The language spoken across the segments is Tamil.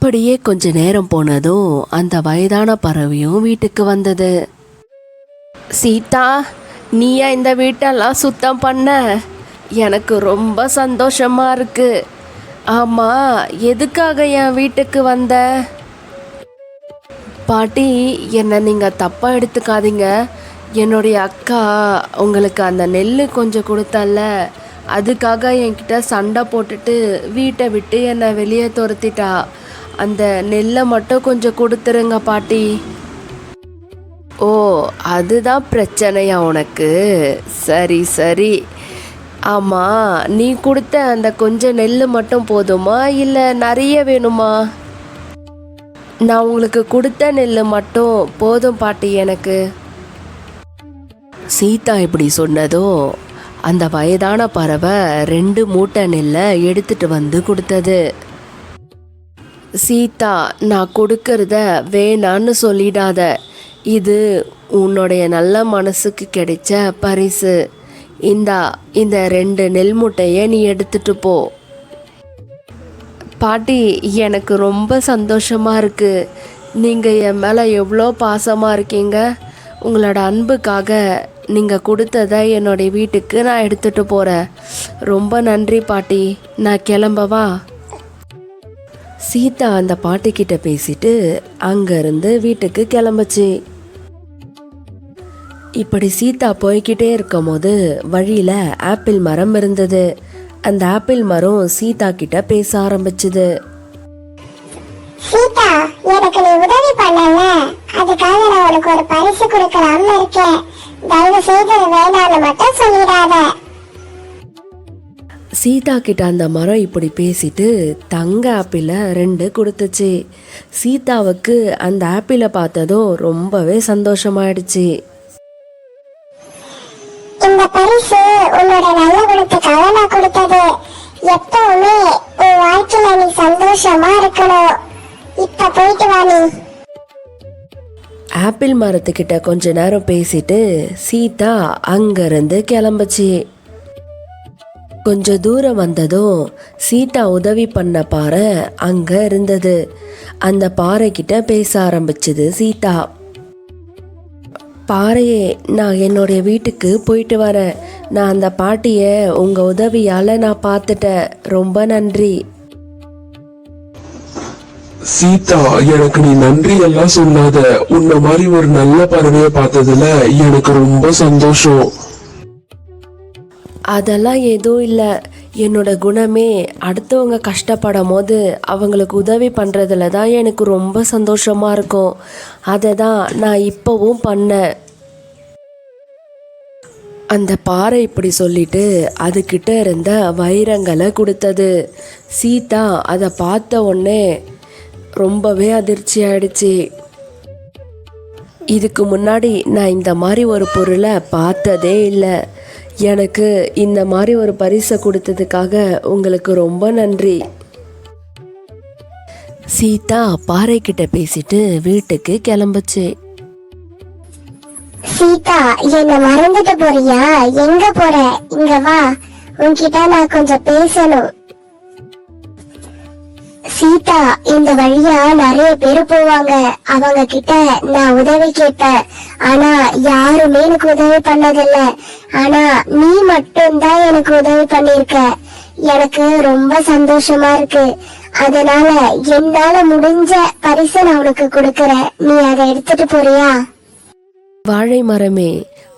இப்படியே கொஞ்ச நேரம் போனதும் அந்த வயதான பறவையும் வீட்டுக்கு வந்தது. சீதா, நீயா இந்த வீட்டெல்லாம் சுத்தம் பண்ண? எனக்கு ரொம்ப சந்தோஷமா இருக்கு. ஆமா, எதுக்காக என் வீட்டுக்கு வந்த? பாட்டி, என்னை நீங்கள் தப்பாக எடுத்துக்காதீங்க. என்னுடைய அக்கா உங்களுக்கு அந்த நெல் கொஞ்சம் கொடுத்தல்ல, அதுக்காக என்கிட்ட சண்டை போட்டுட்டு வீட்டை விட்டு என்னை வெளியே துரத்திட்டா. அந்த நெல்லை மட்டும் கொஞ்சம் கொடுத்துருங்க பாட்டி. ஓ, அதுதான் பிரச்சனையா உனக்கு? சரி சரி. ஆமாம், நீ கொடுத்த அந்த கொஞ்சம் நெல் மட்டும் போதுமா இல்லை நிறைய வேணுமா? நான் உங்களுக்கு கொடுத்த நெல் மட்டும் போதும் பாட்டி எனக்கு. சீதா இப்படி சொன்னதோ அந்த வயதான பறவை 2 மூட்டை நெல்லை எடுத்துட்டு வந்து கொடுத்தது. சீதா, நான் கொடுக்கறத வேணான்னு சொல்லிடாத. இது உன்னுடைய நல்ல மனசுக்கு கிடைச்ச பரிசு. இந்த 2 நெல் மூட்டையை நீ எடுத்துட்டு போ. பாட்டி, எனக்கு ரொம்ப சந்தோஷமாக இருக்குது. நீங்கள் என் மேலே எவ்வளோ பாசமாக இருக்கீங்க. உங்களோட அன்புக்காக நீங்கள் கொடுத்ததை என்னுடைய வீட்டுக்கு நான் எடுத்துகிட்டு போகிறேன். ரொம்ப நன்றி பாட்டி. நான் கிளம்பவா? சீதா அந்த பாட்டிக்கிட்ட பேசிட்டு அங்கேருந்து வீட்டுக்கு கிளம்புச்சு. இப்படி சீதா போய்கிட்டே இருக்கும் போது வழியில் ஆப்பிள் மரம் இருந்தது. அந்த ஆப்பிள் மரம் சீதா கிட்ட பேச ஆரம்பிச்சுது. சீதா, எனக்கு நீ உதவி பண்ணல, அதுக்காக நான் உனக்கு ஒரு பரிசு கொடுக்கலாம்னு இருக்கேன். தயவு செய்து வேணான்னு மட்டும் சொல்லிடாத. சீதா கிட்ட அந்த மரம் இப்படி பேசிட்டு தங்க ஆப்பிளை 2 கொடுத்துச்சு. சீதாவுக்கு அந்த ஆப்பிளை பார்த்ததும் ரொம்பவே சந்தோஷமாயிடுச்சு. இந்த பரிசு உன்னோட நல்ல குணத்துக்காக நான் கொடுத்தது. எப்பவுமே உன் வாழ்க்கையில நீ சந்தோஷமா இருக்கணும். இப்ப போயிட்டு வா நீ. ஆப்பிள் மரத்துக்கிட்ட கொஞ்ச நேரம் பேசிட்டு சீதா அங்கிருந்து கிளம்புச்சு. கொஞ்ச தூரம் வந்ததும் சீதா உதவி பண்ண பாறை அங்க இருந்தது. அந்த பாறை கிட்ட பேச ஆரம்பிச்சது சீதா. பாறையே, நான் என்னுடைய வீட்டுக்கு போயிட்டு வரேன். நான் அந்த பாட்டியை உங்கள் உதவியால் நான் பார்த்துட்டேன். ரொம்ப நன்றி. சீதா, எனக்கு நீ நன்றி எல்லாம் சொல்லாத. உன்ன மாதிரி ஒரு நல்ல பறவையை பார்த்ததுல எனக்கு ரொம்ப சந்தோஷம். அதெல்லாம் எதுவும் இல்லை. என்னோட குணமே அடுத்தவங்க கஷ்டப்படும் போது அவங்களுக்கு உதவி பண்ணுறதுல தான் எனக்கு ரொம்ப சந்தோஷமாக இருக்கும். அதை தான் நான் இப்போவும் பண்ணேன். அந்த பாறை இப்படி சொல்லிட்டு அதுக்கிட்ட இருந்த வைரங்களை கொடுத்தது. சீதா அதை பார்த்த உடனே ரொம்பவே அதிர்ச்சி ஆயிடுச்சு. இதுக்கு முன்னாடி நான் இந்த மாதிரி ஒரு பொருளை பார்த்ததே இல்லை. எனக்கு இந்த மாதிரி ஒரு பரிசை கொடுத்ததுக்காக உங்களுக்கு ரொம்ப நன்றி. சீதா பாறை கிட்ட பேசிட்டு வீட்டுக்கு கிளம்புச்சு. சீதா, என்ன மறந்துட்டு போறியா? எங்க போற? இங்க வா, உன்கிட்ட நான் கொஞ்சம் பேசணும். சீதா, இந்த வழியா நிறைய பேர் போவாங்க. அவங்க கிட்ட நான் உதவி கேட்பேன். ஆனா யாருமே எனக்கு உதவி பண்ணதில்ல. ஆனா நீ மட்டும்தான் எனக்கு உதவி பண்ணிருக்க. எனக்கு ரொம்ப சந்தோஷமா இருக்கு. அதனால என்னால முடிஞ்ச பரிசு நான் உனக்கு கொடுக்கறேன். நீ அதை எடுத்துட்டு போறியா? வாழை மரமே,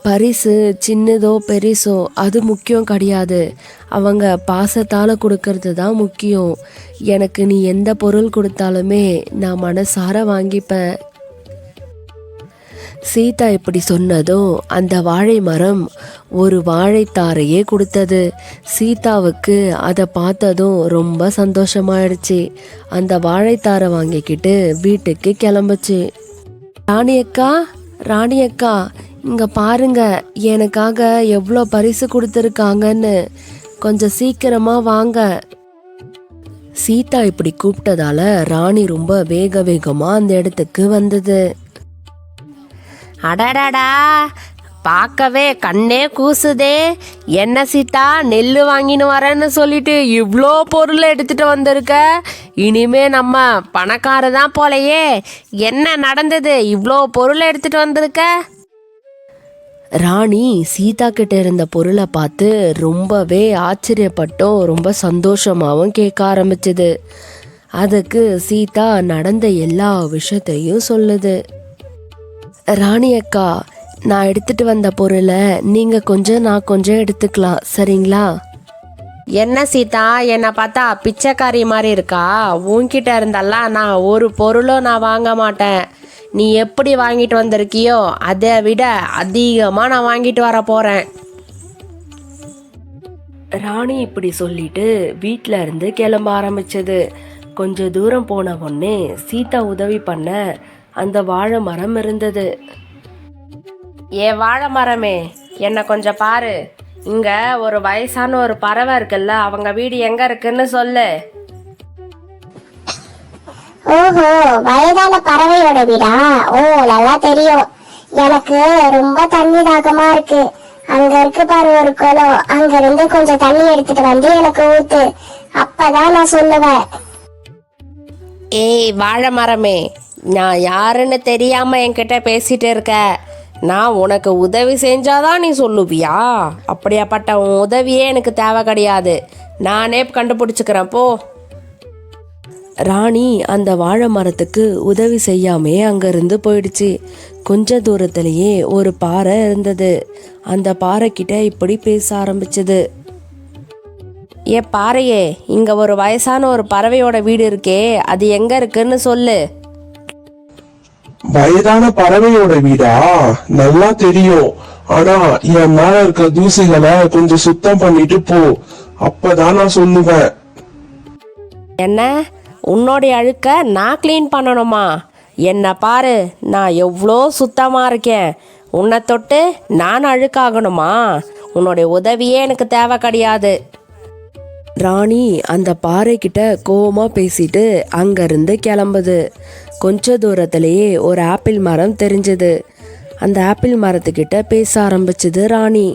பரிசு சின்னதோ பெரிசோ அது முக்கியம் கிடையாது. அவங்க பாசத்தால் கொடுக்கறது தான் முக்கியம். எனக்கு நீ எந்த பொருள் கொடுத்தாலுமே நான் மனசார வாங்கிப்பேன். சீதா இப்படி சொன்னதும் அந்த வாழை மரம் ஒரு வாழைத்தாரையே கொடுத்தது. சீதாவுக்கு அதை பார்த்ததும் ரொம்ப சந்தோஷமாயிடுச்சு. அந்த வாழைத்தாரை வாங்கிக்கிட்டு வீட்டுக்கு கிளம்புச்சு. ராணி அக்கா, ராணி அக்கா, இங்க பாருங்க, எனக்காக எவ்வளோ பரிசு கொடுத்துருக்காங்கன்னு. கொஞ்சம் சீக்கிரமா வாங்க. சீதா இப்படி கூப்பிட்டதால ராணி ரொம்ப வேகமா அந்த இடத்துக்கு வந்தது. அடடடா, பார்க்கவே கண்ணே கூசுதே. என்ன சீதா, நெல் வாங்கின்னு வரேன்னு சொல்லிட்டு இவ்வளோ பொருளை எடுத்துட்டு வந்திருக்க. இனிமே நம்ம பணக்கார தான் போலையே. என்ன நடந்தது, இவ்வளோ பொருளை எடுத்துட்டு வந்திருக்க? ராணி சீதா கிட்ட இருந்த பொருளை பார்த்து ரொம்பவே ஆச்சரியப்பட்டும் ரொம்ப சந்தோஷமாகவும் கேட்க ஆரம்பிச்சது. அதுக்கு சீதா நடந்த எல்லா விஷயத்தையும் சொல்லுது. ராணி அக்கா, நான் எடுத்துட்டு வந்த பொருளை நீங்க கொஞ்சம் நான் கொஞ்சம் எடுத்துக்கலாம், சரிங்களா? என்ன சீதா, என்னை பார்த்தா பிச்சைக்காரி மாதிரி இருக்கா? உன்கிட்ட இருந்தாலாம் நான் ஒரு பொருளும் நான் வாங்க மாட்டேன். நீ எப்படி வாங்கிட்டு வந்திருக்கியோ அதை விட அதிகமாக நான் வாங்கிட்டு வர போகிறேன். ராணி இப்படி சொல்லிட்டு வீட்டில் இருந்து கிளம்ப ஆரம்பிச்சது. கொஞ்ச தூரம் போன உடனே சீதா உதவி பண்ண அந்த வாழை மரம் இருந்தது. வாழை மரமே, என்னை கொஞ்சம் பாரு. இங்க ஒரு வயசான ஒரு பறவை இருக்குல்ல, அவங்க வீடு எங்க இருக்குன்னு சொல்லு. ஓஹோ, வயதான பறவையோட வீடா? ஓ, நல்லா தெரியும். எனக்கு ரொம்ப தண்ணி தாகமா இருக்கு. அங்க இருக்கு பாரு ஒரு குளம், அங்க இருந்து கொஞ்சம் தண்ணி எடுத்துட்டு வந்து எனக்கு ஊத்து, அப்பதான் நான் சொல்லுவேன். வாழை மரமே, நான் யாருன்னு தெரியாம என்கிட்ட பேசிட்டு இருக்க. நான் உனக்கு உதவி செஞ்சாதான் நீ சொல்லுவியா? அப்படியாப்பட்ட உன் உதவியே எனக்கு தேவை கிடையாது. நானே கண்டுபிடிச்சுக்கிறேன், போ. ராணி அந்த வாழை மரத்துக்கு உதவி செய்யாமே அங்கிருந்து போயிடுச்சு. கொஞ்ச தூரத்திலேயே ஒரு பாறை இருந்தது. அந்த பாறை கிட்ட இப்படி பேச ஆரம்பிச்சது. பாறையே, இங்க ஒரு வயசான ஒரு பறவையோட வீடு இருக்கே, அது எங்க இருக்குன்னு சொல்லு. வயதான பறவையோட வீடா? நல்லா தெரியும். ஆனா என் மேல இருக்க தூசிகளை கொஞ்சம் சுத்தம் பண்ணிட்டு போ, அப்பதான் நான் சொல்லுவேன். என்ன, உன்னோடைய அழுக்க நான் க்ளீன் பண்ணணுமா? என்ன பாரு, நான் எவ்வளோ சுத்தமாக இருக்கேன். உன்னை தொட்டு நான் அழுக்காகணுமா? உன்னுடைய உதவியே எனக்கு தேவை கிடையாது. ராணி அந்த பாறைக்கிட்ட கோவமா பேசிட்டு அங்கிருந்து கிளம்புது. கொஞ்ச தூரத்திலேயே ஒரு ஆப்பிள் மரம் தெரிஞ்சது. அந்த ஆப்பிள் மரத்துக்கிட்ட பேச ஆரம்பிச்சது ராணி.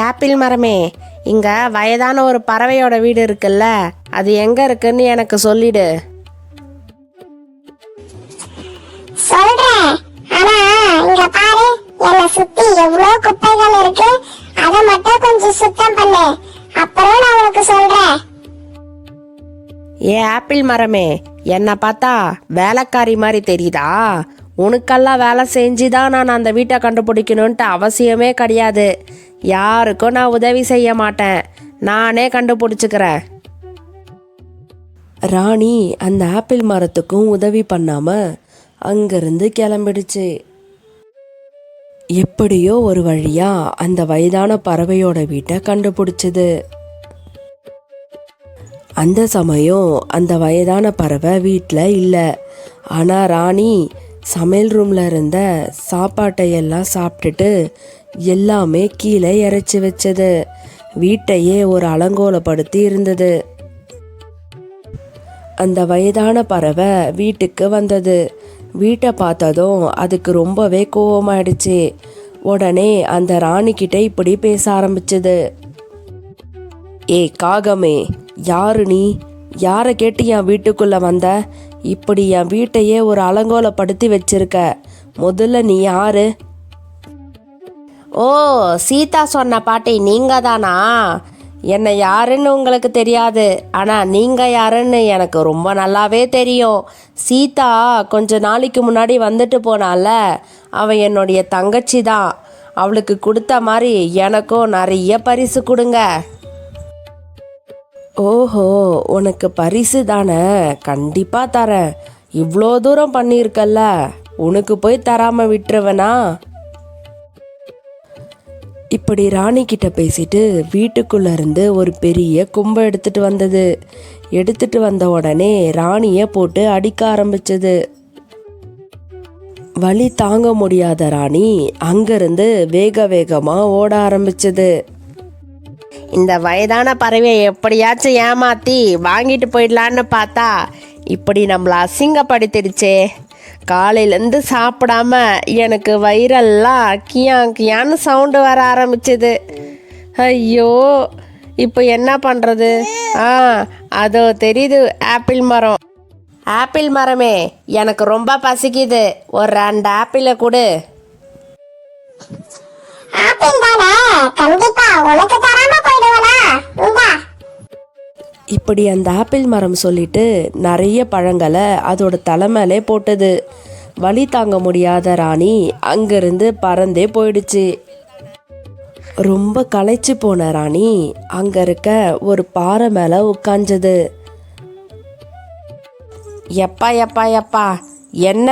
ஆப்பிள் மரமே, இங்க வயதான ஒரு பறவையோட வீடு இருக்குல்ல, அது எங்க இருக்குன்னு எனக்கு சொல்லிடு. சொல்றேன், ஆனா இங்க பாரு, என்னை சுத்தி எவ்வளவு குப்பைகள் இருக்கு, அதை மட்டும் கொஞ்சம் சுத்தம் பண்ணு, அப்புறம் நான் உனக்கு சொல்றேன். ஆப்பிள் மரமே, என்னை பார்த்தா வேலைக்காரி மாதிரி தெரியுதா? உனக்கெல்லாம் வேலை செஞ்சுதான் நான் அந்த வீட்டை கண்டுபிடிக்கணுன்ட்டு அவசியமே கிடையாது. யாருக்கும் நான் உதவி செய்ய மாட்டேன், நானே கண்டுபிடிச்சுக்கிறேன். ராணி அந்த ஆப்பிள் மரத்துக்கும் உதவி பண்ணாம அங்கிருந்து கிளம்பிடுச்சு. எப்படியோ ஒரு வழியா அந்த வயதான பறவையோட வீட்டை கண்டுபிடிச்சது. அந்த சமயம் அந்த வயதான பறவை வீட்டில் இல்லை. ஆனால் ராணி சமையல் ரூமில் இருந்த சாப்பாட்டை எல்லாம் சாப்பிட்டுட்டு எல்லாமே கீழே இறச்சி வச்சது. வீட்டையே ஒரு அலங்கோலப்படுத்தி இருந்தது. அந்த வயதான பறவை வீட்டுக்கு வந்தது. வீட்டை பார்த்ததும் அதுக்கு ரொம்பவே கோவமாயிடுச்சு. உடனே அந்த ராணிக்கிட்ட இப்படி பேச ஆரம்பிச்சது. காகமே, யாரு நீ? யாரை கேட்டு என் வீட்டுக்குள்ள வந்த? இப்படி என் வீட்டையே ஒரு அலங்கோலப்படுத்தி வச்சிருக்க. முதல்ல நீ யாரு? சீதா சொன்ன பாட்டி நீங்க தானா? என்னை யாருன்னு உங்களுக்கு தெரியாது, ஆனால் நீங்கள் யாருன்னு எனக்கு ரொம்ப நல்லாவே தெரியும். சீதா கொஞ்ச நாளைக்கு முன்னாடி வந்துட்டு போனால, அவன் என்னுடைய தங்கச்சி தான். அவளுக்கு கொடுத்த மாதிரி எனக்கும் நிறைய பரிசு கொடுங்க. ஓஹோ, உனக்கு பரிசு தானே? கண்டிப்பாக தரேன். இவ்வளோ தூரம் பண்ணியிருக்கல்ல, உனக்கு போய் தராமல் விட்டுருவனா? இப்படி ராணி கிட்ட பேசிட்டு வீட்டுக்குள்ள இருந்து ஒரு பெரிய கும்பை எடுத்துட்டு வந்தது. எடுத்துட்டு வந்த உடனே ராணிய போட்டு அடிக்க ஆரம்பிச்சது. வலி தாங்க முடியாத ராணி அங்கிருந்து வேக வேகமா ஓட ஆரம்பிச்சது. இந்த வயதான பறவையை எப்படியாச்சும் ஏமாத்தி வாங்கிட்டு போயிடலான்னு பார்த்தா இப்படி நம்மள அசிங்கப்படுத்திடுச்சே. காலையிலேருந்து சாப்பிடாம எனக்கு வயிறெல்லாம் கியான்னு சவுண்டு வர ஆரம்பிச்சுது. ஐயோ, இப்போ என்ன பண்ணுறது? அதோ தெரியுது ஆப்பிள் மரம். ஆப்பிள் மரமே, எனக்கு ரொம்ப பசிக்குது, ஒரு 2 ஆப்பிளை கொடு. ஆப்பிள் தானே, கண்டிப்பா உனக்கு தராம போயிடுவனா? இந்தா. இப்படி அந்த ஆப்பிள் மரம் சொல்லிட்டு நிறைய பழங்களை அதோட தலை மேலே போட்டது. வலி தாங்க முடியாத ராணி அங்கிருந்து பறந்தே போயிடுச்சு. ரொம்ப களைச்சு போன ராணி அங்க இருக்க ஒரு பாறை மேல உட்காஞ்சது. எப்பா எப்பா எப்பா, என்ன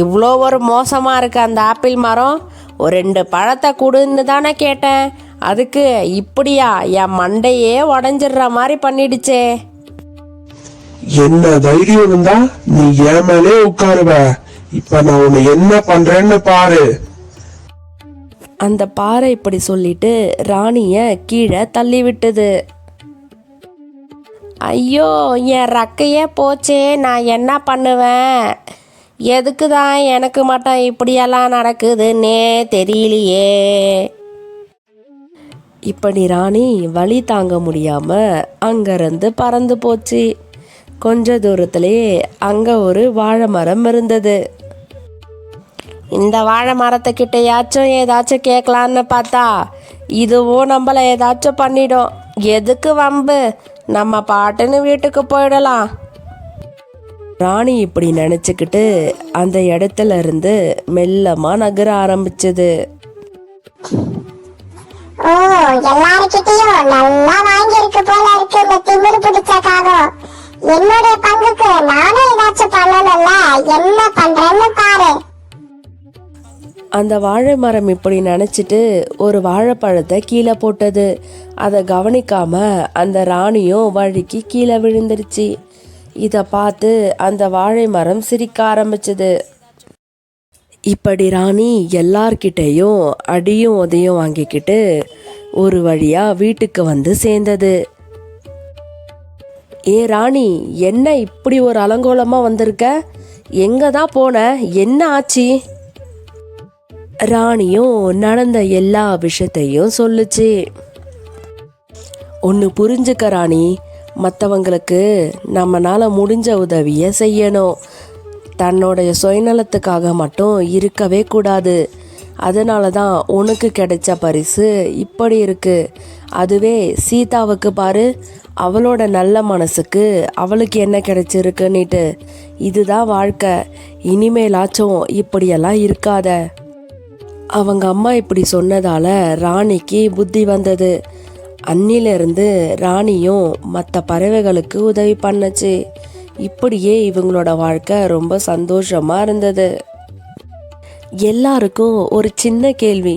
இவ்வளோ ஒரு மோசமா இருக்கு அந்த ஆப்பிள் மரம்? ஒரு 2 பழத்தை கொடுன்னு தானே கேட்டேன், அதுக்கு இப்படியா என் மண்டையே உடஞ்சிடுற மாதிரி பண்ணிடுச்சே. என்ன தைரியம் இருந்தா நீ என் மேலே உட்காருவ. இப்ப நான் உன்னை என்ன பண்றேன்னு பாரு. அந்த பாறை இப்படி சொல்லிட்டு ராணிய கீழே தள்ளி விட்டது. ஐயோ, என் ரக்கையே போச்சே, நான் என்ன பண்ணுவேன்? எதுக்கு தான் எனக்கு மட்டும் இப்படியெல்லாம் நடக்குதுன்னே தெரியலையே. இப்படி ராணி வலி தாங்க முடியாம அங்கிருந்து பறந்து போச்சு. கொஞ்ச தூரத்திலேயே அங்க ஒரு வாழை மரம் இருந்தது. இந்த வாழை மரத்துக்கிட்டையாச்சும் ஏதாச்சும் கேட்கலான்னு பார்த்தா இதுவும் நம்மளை ஏதாச்சும் பண்ணிடும். எதுக்கு வம்பு, நம்ம பாட்டுன்னு வீட்டுக்கு போயிடலாம். ராணி இப்படி நினைச்சுக்கிட்டு அந்த இடத்துல இருந்து மெல்லமா நகர ஆரம்பிச்சது. ஓ, எல்லார்கிட்டயும் நல்லா வாங்கி இருக்கு போல இருக்கு இந்த திமிரு பிடிச்ச காகம். என்னுடைய பங்குக்கு நானும் ஏதாச்சும் பண்ணணும்ல, என்ன பண்றேன்னு பாரு. அந்த வாழை மரம் இப்படி நினச்சிட்டு ஒரு வாழைப்பழத்தை கீழே போட்டது. அதை கவனிக்காம அந்த ராணியும் வழுக்கி கீழே விழுந்துருச்சு. இதை பார்த்து அந்த வாழை மரம் சிரிக்க ஆரம்பிச்சது. இப்படி ராணி எல்லார்கிட்டையும் அடியும் உதையும் வாங்கிக்கிட்டு ஒரு வழியா வீட்டுக்கு வந்து சேர்ந்தது. ஏ ராணி, என்ன இப்படி ஒரு அலங்கோலமா வந்திருக்க? எங்க தான் போன? என்ன ஆச்சு? ராணியும் நடந்த எல்லா விஷயத்தையும் சொல்லுச்சு. ஒன்று புரிஞ்சுக்க ராணி, மற்றவங்களுக்கு நம்மளால முடிஞ்ச உதவியை செய்யணும். தன்னுடைய சுயநலத்துக்காக மட்டும் இருக்கவே கூடாது. அதனால தான் உனக்கு கிடைச்ச பரிசு இப்படி இருக்கு. அதுவே சீதாவுக்கு பாரு, அவளோட நல்ல மனசுக்கு அவளுக்கு என்ன கிடைச்சிருக்குன்னுட்டு. இதுதான் வாழ்க்கை. இனிமேலாச்சும் இப்படியெல்லாம் இருக்காத. அவங்க அம்மா இப்படி சொன்னதால ராணிக்கு புத்தி வந்தது. அன்னிலிருந்து ராணியும் மற்ற பறவைகளுக்கு உதவி பண்ணுச்சு. இப்படியே இவங்களோட வாழ்க்கை ரொம்ப சந்தோஷமா இருந்தது. எல்லாருக்கும் ஒரு சின்ன கேள்வி,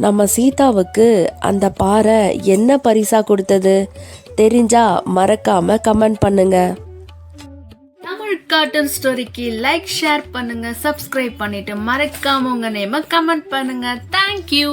நம்ம சீதாவுக்கு அந்த பாறை என்ன பரிசா கொடுத்தது? தெரிஞ்சா மறக்காம கமெண்ட் பண்ணுங்க. தமிழ் கார்ட்டூன் ஸ்டோரிக்கு லைக், ஷேர் பண்ணுங்க, சப்ஸ்கிரைப் பண்ணிட்டு மறக்காம உங்க நேம கமெண்ட் பண்ணுங்க. தேங்க்யூ.